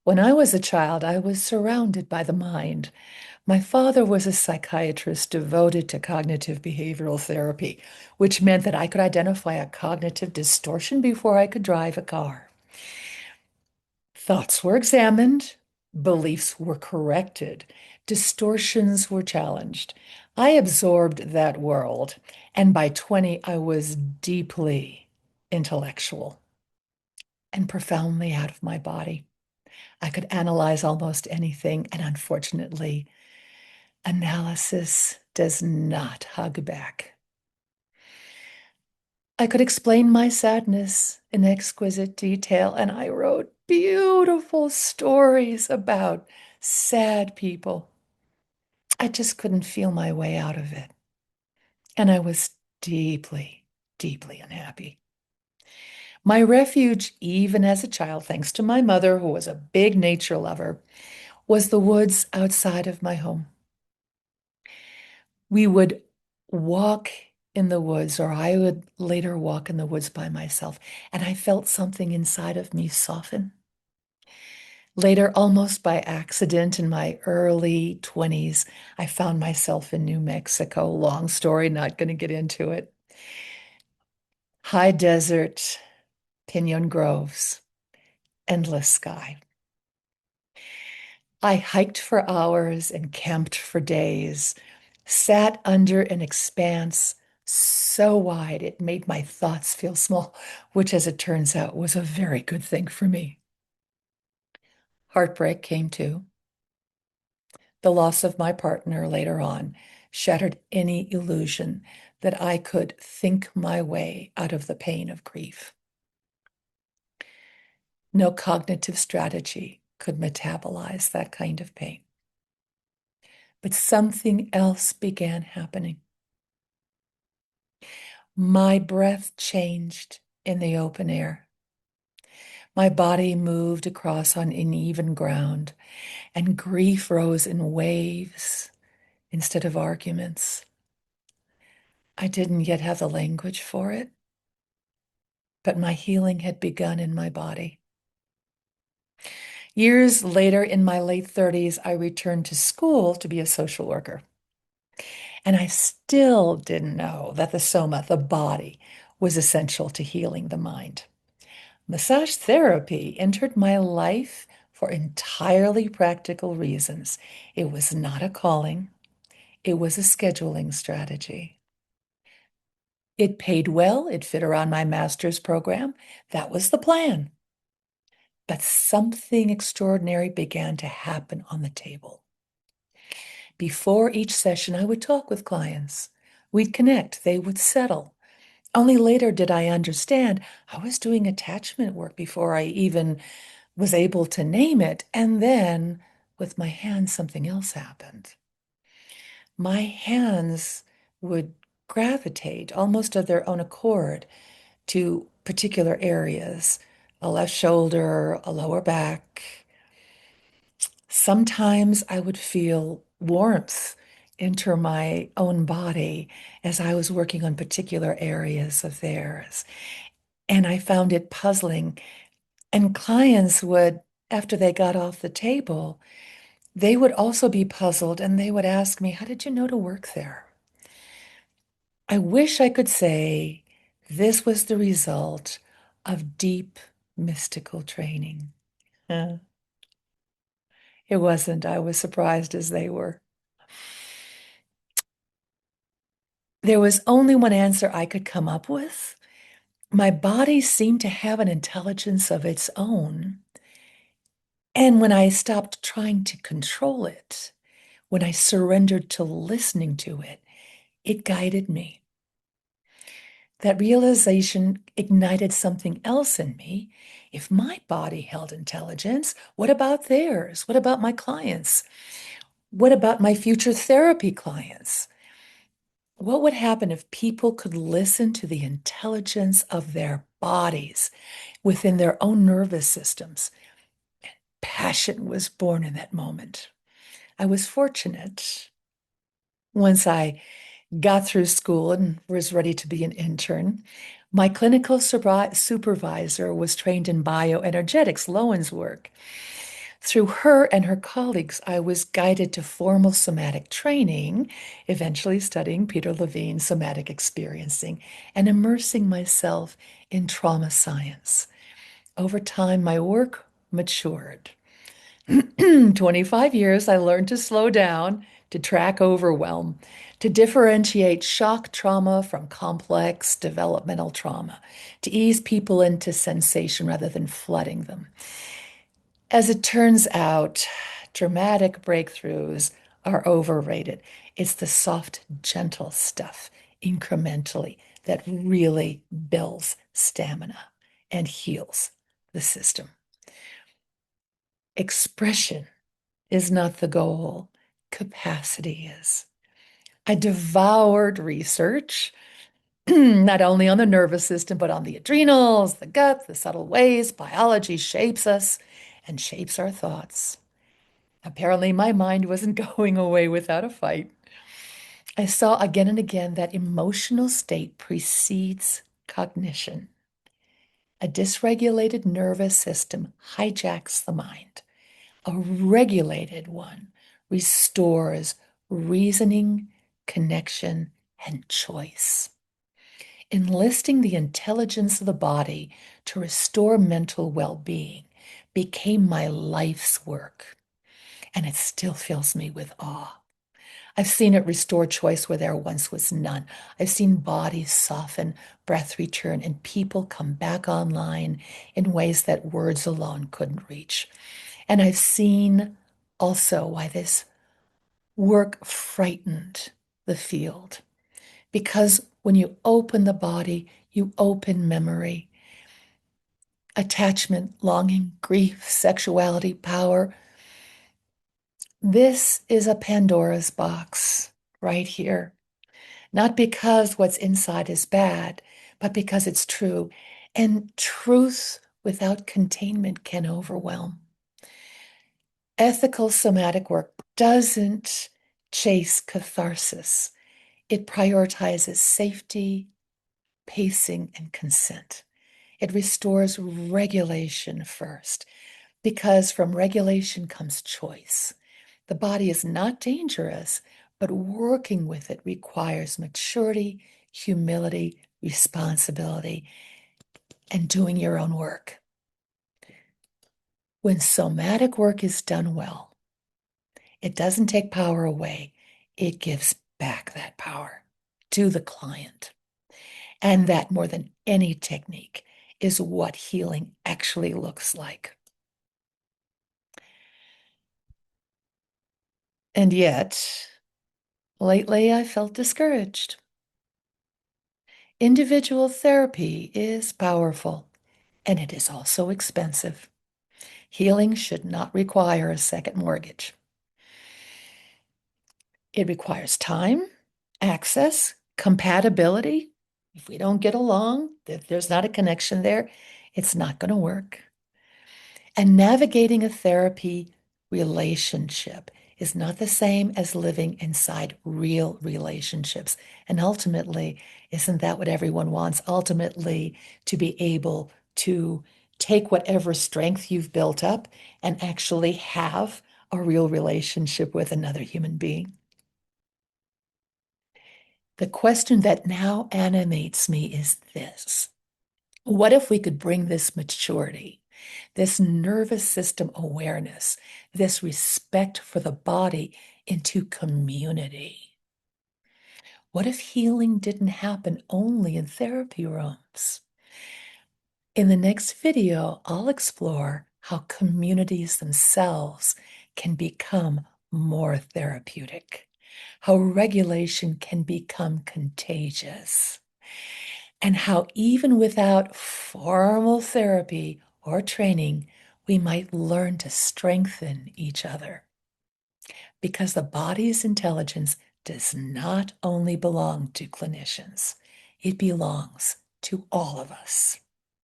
When I was a child, I was surrounded by the mind. My father was a psychiatrist devoted to cognitive behavioral therapy, which meant that I could identify a cognitive distortion before I could drive a car. Thoughts were examined, beliefs were corrected, distortions were challenged. I absorbed that world, and by 20, I was deeply intellectual and profoundly out of my body. I could analyze almost anything, and unfortunately, analysis does not hug back. I could explain my sadness in exquisite detail, and I wrote beautiful stories about sad people. I just couldn't feel my way out of it. And I was deeply, deeply unhappy. My refuge, even as a child, thanks to my mother, who was a big nature lover, was the woods outside of my home. We would walk in the woods, or I would later walk in the woods by myself, and I felt something inside of me soften. Later, almost by accident in my early 20s, I found myself in New Mexico. Long story, not going to get into it. High desert, pinon groves, endless sky. I hiked for hours and camped for days, sat under an expanse so wide it made my thoughts feel small, which, as it turns out, was a very good thing for me. Heartbreak came too. The loss of my partner later on shattered any illusion that I could think my way out of the pain of grief. No cognitive strategy could metabolize that kind of pain. But something else began happening. My breath changed in the open air. My body moved across uneven ground, and grief rose in waves instead of arguments. I didn't yet have the language for it, but my healing had begun in my body. Years later, in my late 30s, I returned to school to be a social worker. And I still didn't know that the soma, the body, was essential to healing the mind. Massage therapy entered my life for entirely practical reasons. It was not a calling, it was a scheduling strategy. It paid well, it fit around my master's program. That was the plan. But something extraordinary began to happen on the table. Before each session, I would talk with clients. We'd connect, they would settle. Only later did I understand I was doing attachment work before I even was able to name it. And then with my hands, something else happened. My hands would gravitate almost of their own accord to particular areas, a left shoulder, a lower back. Sometimes I would feel warmth enter my own body as I was working on particular areas of theirs. And I found it puzzling. And clients would, after they got off the table, they would also be puzzled and they would ask me, how did you know to work there? I wish I could say this was the result of deep mystical training. Uh, it wasn't. I was surprised as they were. There was only one answer I could come up with. My body seemed to have an intelligence of its own. And when I stopped trying to control it, when I surrendered to listening to it, it guided me. That realization ignited something else in me. If my body held intelligence, what about theirs? What about my clients? What about my future therapy clients? What would happen if people could listen to the intelligence of their bodies within their own nervous systems? Passion was born in that moment. I was fortunate. Once I got through school and was ready to be an intern, my clinical supervisor was trained in bioenergetics, Lowen's work. Through her and her colleagues, I was guided to formal somatic training, eventually studying Peter Levine's somatic experiencing and immersing myself in trauma science. Over time, my work matured. 25 years, I learned to slow down, to track overwhelm, to differentiate shock trauma from complex developmental trauma, to ease people into sensation rather than flooding them. As it turns out, dramatic breakthroughs are overrated. It's the soft, gentle stuff, incrementally, that really builds stamina and heals the system. Expression is not the goal, capacity is. I devoured research, not only on the nervous system, but on the adrenals, the gut, the subtle ways biology shapes us and shapes our thoughts. Apparently, my mind wasn't going away without a fight. I saw again and again that emotional state precedes cognition. A dysregulated nervous system hijacks the mind. A regulated one restores reasoning, connection, and choice. Enlisting the intelligence of the body to restore mental well-being became my life's work, and it still fills me with awe. I've seen it restore choice where there once was none. I've seen bodies soften, breath return, and people come back online in ways that words alone couldn't reach. And I've seen also why this work frightened the field. Because when you open the body, you open memory, attachment, longing, grief, sexuality, power. This is a Pandora's box right here. Not because what's inside is bad, but because it's true. And truth without containment can overwhelm. Ethical somatic work doesn't chase catharsis. It prioritizes safety, pacing, and consent. It restores regulation first, because from regulation comes choice. The body is not dangerous, but working with it requires maturity, humility, responsibility, and doing your own work. When somatic work is done well, it doesn't take power away. It gives back that power to the client. And that, more than any technique, is what healing actually looks like. And yet, lately I felt discouraged. Individual therapy is powerful, and it is also expensive. Healing should not require a second mortgage. It requires time, access, compatibility. If we don't get along, if there's not a connection there, it's not going to work. And navigating a therapy relationship is not the same as living inside real relationships. And ultimately, isn't that what everyone wants? Ultimately, to be able to take whatever strength you've built up and actually have a real relationship with another human being. The question that now animates me is this: what if we could bring this maturity, this nervous system awareness, this respect for the body into community? What if healing didn't happen only in therapy rooms? In the next video, I'll explore how communities themselves can become more therapeutic, how regulation can become contagious, and how even without formal therapy or training, we might learn to strengthen each other. Because the body's intelligence does not only belong to clinicians, it belongs to all of us.